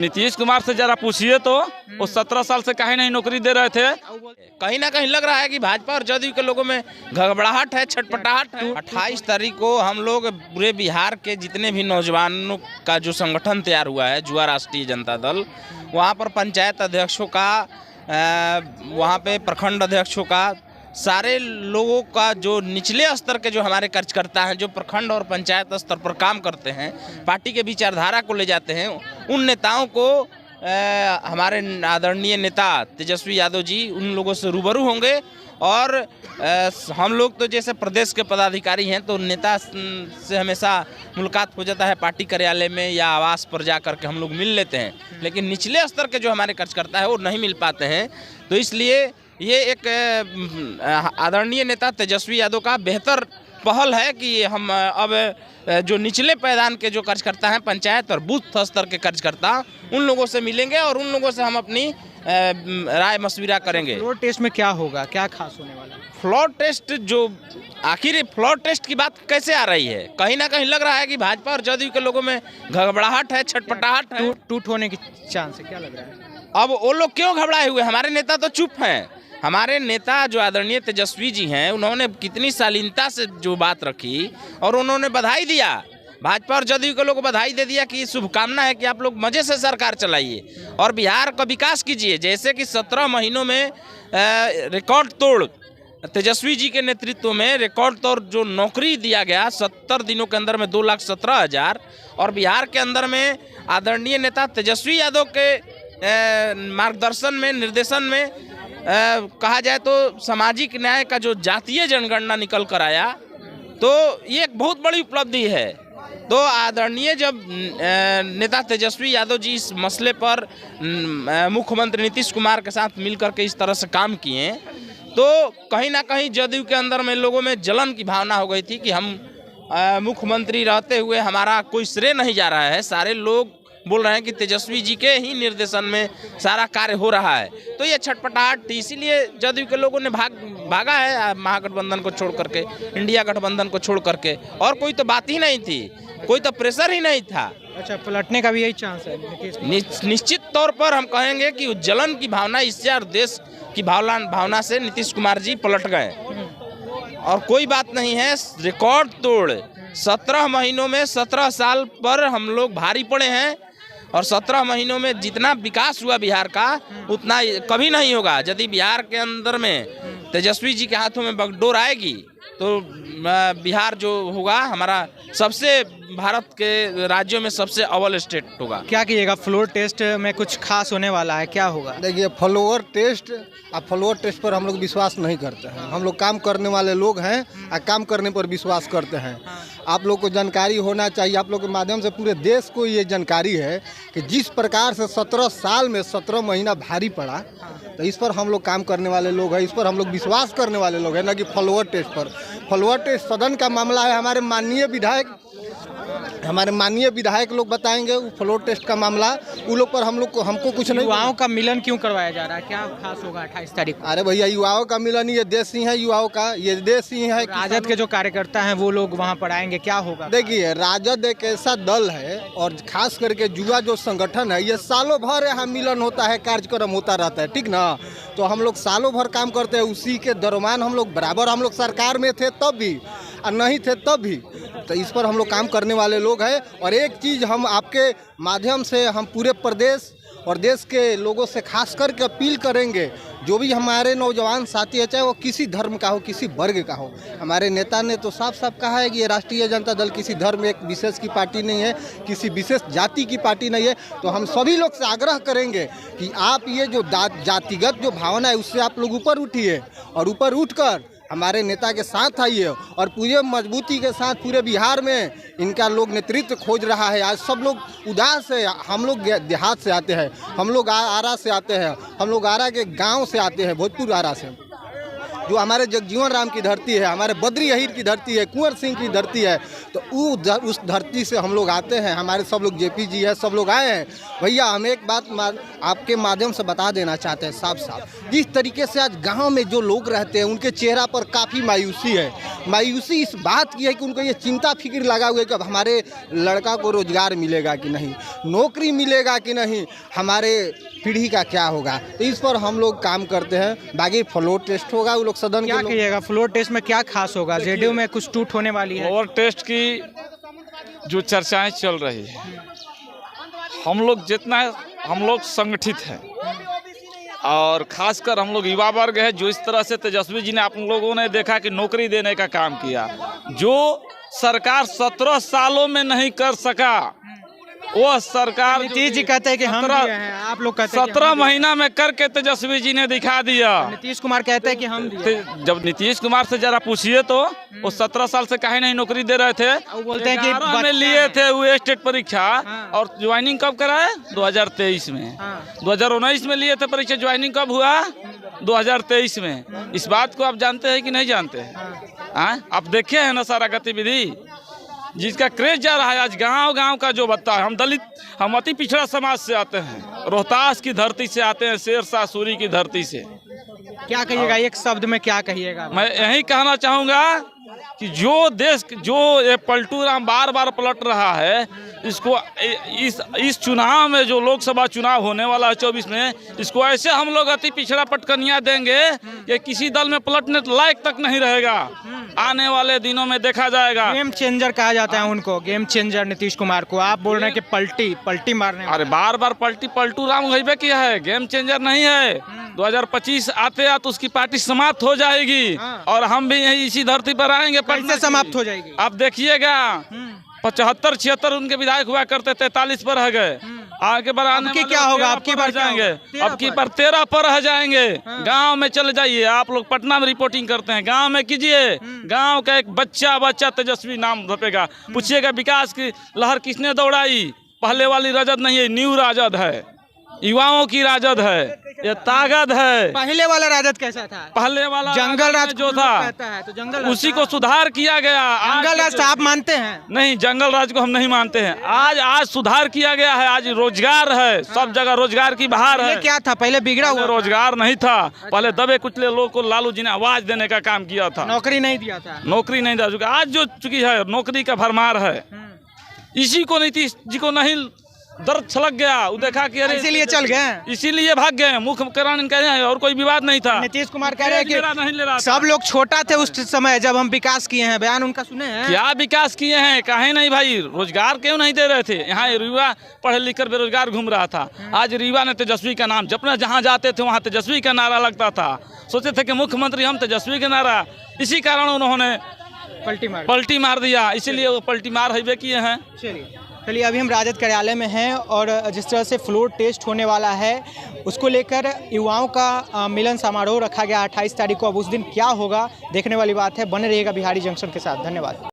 नीतीश कुमार से जरा पूछिए तो वो 17 साल से काहे नहीं नौकरी दे रहे थे। कहीं ना कहीं लग रहा है कि भाजपा और जदयू के लोगों में घबराहट है, छटपटाहट है। 28 तारीख को हम लोग पूरे बिहार के जितने भी नौजवानों का जो संगठन तैयार हुआ है, युवा राष्ट्रीय जनता दल, वहाँ पर पंचायत अध्यक्षों का, वहाँ पे प्रखंड अध्यक्षों का, सारे लोगों का, जो निचले स्तर के जो हमारे कार्यकर्ता हैं, जो प्रखंड और पंचायत स्तर पर काम करते हैं, पार्टी के विचारधारा को ले जाते हैं, उन नेताओं को हमारे आदरणीय नेता तेजस्वी यादव जी उन लोगों से रूबरू होंगे। और हम लोग तो जैसे प्रदेश के पदाधिकारी हैं तो नेता से हमेशा मुलाकात हो जाता है पार्टी कार्यालय में या आवास पर जा कर के हम लोग मिल लेते हैं, लेकिन निचले स्तर के जो हमारे कार्यकर्ता है वो नहीं मिल पाते हैं। तो इसलिए ये एक आदरणीय नेता तेजस्वी यादव का बेहतर पहल है कि हम अब जो निचले पायदान के जो कार्यकर्ता हैं, पंचायत और बूथ स्तर के कार्यकर्ता, उन लोगों से मिलेंगे और उन लोगों से हम अपनी राय मशविरा करेंगे। फ्लोर टेस्ट में क्या होगा, क्या खास होने वाला है? फ्लोर टेस्ट जो आखिर फ्लोर टेस्ट की बात कैसे आ रही है? कहीं ना कहीं लग रहा है कि भाजपा और जदयू के लोगों में घबराहट है, छटपटाहट है। टूट होने की चांस है, क्या लग रहा है? अब वो लोग क्यों घबराए हुए? हमारे नेता तो चुप हैं। हमारे नेता जो आदरणीय तेजस्वी जी हैं, उन्होंने कितनी शालीनता से जो बात रखी और उन्होंने बधाई दिया, भाजपा और जदयू के लोगों को बधाई दे दिया कि शुभकामना है कि आप लोग मजे से सरकार चलाइए और बिहार का विकास कीजिए। जैसे कि 17 महीनों में रिकॉर्ड तोड़ तेजस्वी जी के नेतृत्व में रिकॉर्ड तोड़ जो नौकरी दिया गया 70 दिनों के अंदर में 2,17,000, और बिहार के अंदर में आदरणीय नेता तेजस्वी यादव के मार्गदर्शन में, निर्देशन में कहा जाए तो सामाजिक न्याय का जो जातीय जनगणना निकल कर आया, तो ये एक बहुत बड़ी उपलब्धि है। तो आदरणीय जब नेता तेजस्वी यादव जी इस मसले पर मुख्यमंत्री नीतीश कुमार के साथ मिलकर के इस तरह से काम किए, तो कहीं ना कहीं जदयू के अंदर में लोगों में जलन की भावना हो गई थी कि हम मुख्यमंत्री रहते हुए हमारा कोई श्रेय नहीं जा रहा है, सारे लोग बोल रहे हैं कि तेजस्वी जी के ही निर्देशन में सारा कार्य हो रहा है। तो ये छटपटाहट, इसीलिए जदयू के लोगों ने भागा है महागठबंधन को छोड़ करके, इंडिया गठबंधन को छोड़ करके, और कोई तो बात ही नहीं थी, कोई तो प्रेशर ही नहीं था। अच्छा, पलटने का भी यही चांस है? निश्चित तौर पर हम कहेंगे कि जलन की भावना इससे और देश की भावना से नीतीश कुमार जी पलट गए, और कोई बात नहीं है। रिकॉर्ड तोड़ 17 महीनों में 17 साल पर हम लोग भारी पड़े हैं, और 17 महीनों में जितना विकास हुआ बिहार का उतना कभी नहीं होगा। यदि बिहार के अंदर में तेजस्वी जी के हाथों में बागडोर आएगी तो बिहार जो होगा हमारा सबसे, भारत के राज्यों में सबसे अव्वल स्टेट होगा। क्या कीजिएगा? फ्लोर टेस्ट में कुछ खास होने वाला है, क्या होगा? देखिए, फ्लोर टेस्ट, अब फ्लोर टेस्ट पर हम लोग विश्वास नहीं करते हैं। हम लोग काम करने वाले लोग हैं और काम करने पर विश्वास करते हैं। आप लोग को जानकारी होना चाहिए, आप लोग के माध्यम से पूरे देश को ये जानकारी है कि जिस प्रकार से 17 साल में 17 महीना भारी पड़ा, तो इस पर हम लोग काम करने वाले लोग हैं, इस पर हम लोग विश्वास करने वाले लोग हैं, ना कि फ्लोर टेस्ट पर। फ्लोर टेस्ट सदन का मामला है, हमारे माननीय विधायक लोग बताएंगे वो फ्लोर टेस्ट का मामला, वो लोग पर हमको कुछ नहीं। युवाओं का मिलन क्यों करवाया जा रहा है, क्या खास होगा 28 तारीख को? अरे भैया, युवाओं का मिलन, ये देश ही है युवाओं का, ये देश ही है। राजद के जो कार्यकर्ता हैं वो लोग वहाँ पर आएंगे, क्या होगा? देखिए, राजद एक ऐसा दल है, और खास करके युवा जो संगठन है, ये सालों भर यहाँ मिलन होता है, कार्यक्रम होता रहता है, ठीक ना। तो हम लोग सालों भर काम करते हैं, उसी के दरम्यान हम लोग बराबर, हम लोग सरकार में थे तब भी और नहीं थे तब भी, तो इस पर हम लोग काम करने वाले लोग हैं। और एक चीज़ हम आपके माध्यम से हम पूरे प्रदेश और देश के लोगों से खास करके अपील करेंगे, जो भी हमारे नौजवान साथी है, चाहे वो किसी धर्म का हो, किसी वर्ग का हो, हमारे नेता ने तो साफ साफ कहा है कि ये राष्ट्रीय जनता दल किसी धर्म एक विशेष की पार्टी नहीं है, किसी विशेष जाति की पार्टी नहीं है। तो हम सभी लोग से आग्रह करेंगे कि आप ये जो जातिगत जो भावना है उससे आप लोग ऊपर उठिए, और ऊपर उठकर हमारे नेता के साथ आइए, और पूरे मजबूती के साथ पूरे बिहार में इनका लोग नेतृत्व खोज रहा है। आज सब लोग उदास है, हम लोग देहात से आते हैं, हम लोग आरा से आते हैं, हम लोग आरा के गांव से आते हैं, भोजपुर आरा से। जो हमारे जगजीवन राम की धरती है, हमारे बद्री अहीर की धरती है, कुंवर सिंह की धरती है, तो उस धरती से हम लोग आते हैं। हमारे सब लोग जेपी जी है, सब लोग आए हैं। भैया हम एक बात आपके माध्यम से बता देना चाहते हैं साफ साफ, जिस तरीके से आज गांव में जो लोग रहते हैं उनके चेहरा पर काफ़ी मायूसी है। मायूसी इस बात की है कि उनको ये चिंता फिक्र लगा हुआ है कि अब हमारे लड़का को रोजगार मिलेगा कि नहीं, नौकरी मिलेगा कि नहीं, हमारे पीढ़ी का क्या होगा। तो इस पर हम लोग काम करते हैं। बाकी फ्लोर टेस्ट होगा, वो लोग सदन क्या के लोग कहिएगा, फ्लोर टेस्ट में क्या खास होगा? जेडीयू में कुछ टूट होने वाली है? फ्लोर टेस्ट की जो चर्चाएं चल रही है, हम लोग संगठित हैं और खासकर हम लोग युवा वर्ग है, जो इस तरह से तेजस्वी जी ने आप लोगों ने देखा कि नौकरी देने का काम किया, जो सरकार 17 सालों में नहीं कर सका, वो सरकार नीतीश जी कहते हैं कि हम दिए हैं, आप लोग कहते हैं कि 17 महीना में करके तेजस्वी जी ने दिखा दिया। नीतीश कुमार कहते हैं कि हम दिए। जब नीतीश कुमार से जरा पूछिए तो वो 17 साल से काहे नहीं नौकरी दे रहे थे। वो बोलते हैं कि 11 में लिए थे वो स्टेट परीक्षा और ज्वाइनिंग कब कराए? 2023 में। 2019 में लिए थे परीक्षा, ज्वाइनिंग कब हुआ? 2023 में। इस बात को आप जानते हैं कि नहीं जानते हैं? आप देखे हैं ना सारा गतिविधि जिसका क्रेज जा रहा है आज गांव का जो बत्ता है। हम अति पिछड़ा समाज से आते हैं, रोहतास की धरती से आते हैं, शेरशाह सूरी की धरती से। क्या कहिएगा, एक शब्द में क्या कहिएगा? मैं यही कहना चाहूँगा कि जो ये पलटू राम बार बार पलट रहा है, इसको इस चुनाव में जो लोकसभा चुनाव होने वाला है 24 में, इसको ऐसे हम लोग अति पिछड़ा पटकनिया देंगे कि किसी दल में पलटने लायक तक नहीं रहेगा। आने वाले दिनों में देखा जाएगा। गेम चेंजर कहा जाता है उनको, गेम चेंजर नीतीश कुमार को। आप बोल रहे हैं कि पलटी मारने। अरे बार बार पलटू राम गईबे किया है, गेम चेंजर नहीं है। 2025 आते तो उसकी पार्टी समाप्त हो जाएगी और हम भी यही इसी धरती पर आएंगे। कैसे समाप्त हो जाएगी? आप देखिएगा 75-76 उनके विधायक हुआ करते, 43 पर रह गए। आगे बढ़ाने की क्या होगा? आपकी बार जाएंगे, अब की पर 13 पर रह जाएंगे। गांव में चले जाइए, आप लोग पटना में रिपोर्टिंग करते हैं, गांव में कीजिए। गांव का एक बच्चा तेजस्वी नाम धपेगा, पूछिएगा विकास की लहर किसने दौड़ाई? पहले वाली राजद नहीं है, न्यू राजद है, युवाओं की राजद है, ये ताकत है। पहले वाला राजद कैसा था? पहले वाला जंगल राज जो था है, तो जंगल उसी को सुधार किया गया। जंगल राज आप मानते हैं? नहीं, जंगल राज को हम नहीं मानते हैं। आज सुधार किया गया है, आज रोजगार है, सब जगह रोजगार की बहार है। क्या था पहले? बिगड़ा हुआ रोजगार नहीं था, पहले दबे कुचले लोगों को लालू जी ने आवाज देने का काम किया था, नौकरी नहीं दिया था। नौकरी नहीं दिया। आज जो चुकी है नौकरी का भरमार है, इसी को नीतीश जी को नहीं दर्द छलक गया, वो देखा कि अरे इसीलिए चल गए, इसीलिए भाग गए। मुख्य कारण कह रहे हैं और कोई विवाद नहीं था। नीतीश कुमार कह रहे हैं कि सब लोग छोटा थे उस समय जब हम विकास किए हैं। बयान उनका सुने हैं? क्या विकास किए हैं? काहे नहीं भाई, रोजगार क्यों नहीं दे रहे थे? यहाँ युवा पढ़ लिख कर बेरोजगार घूम रहा था। आज युवा ने तेजस्वी का नाम जपना, जहाँ जाते थे वहाँ तेजस्वी का नारा लगता था। सोचे थे कि मुख्यमंत्री हम तेजस्वी का नारा, इसी कारण उन्होंने पलटी मार दिया, इसीलिए वो पलटी मार हईबे किए हैं। चलिए अभी हम राजद कार्यालय में हैं और जिस तरह से फ्लोर टेस्ट होने वाला है उसको लेकर युवाओं का मिलन समारोह रखा गया 28 तारीख को। अब उस दिन क्या होगा देखने वाली बात है। बने रहिएगा बिहारी जंक्शन के साथ। धन्यवाद।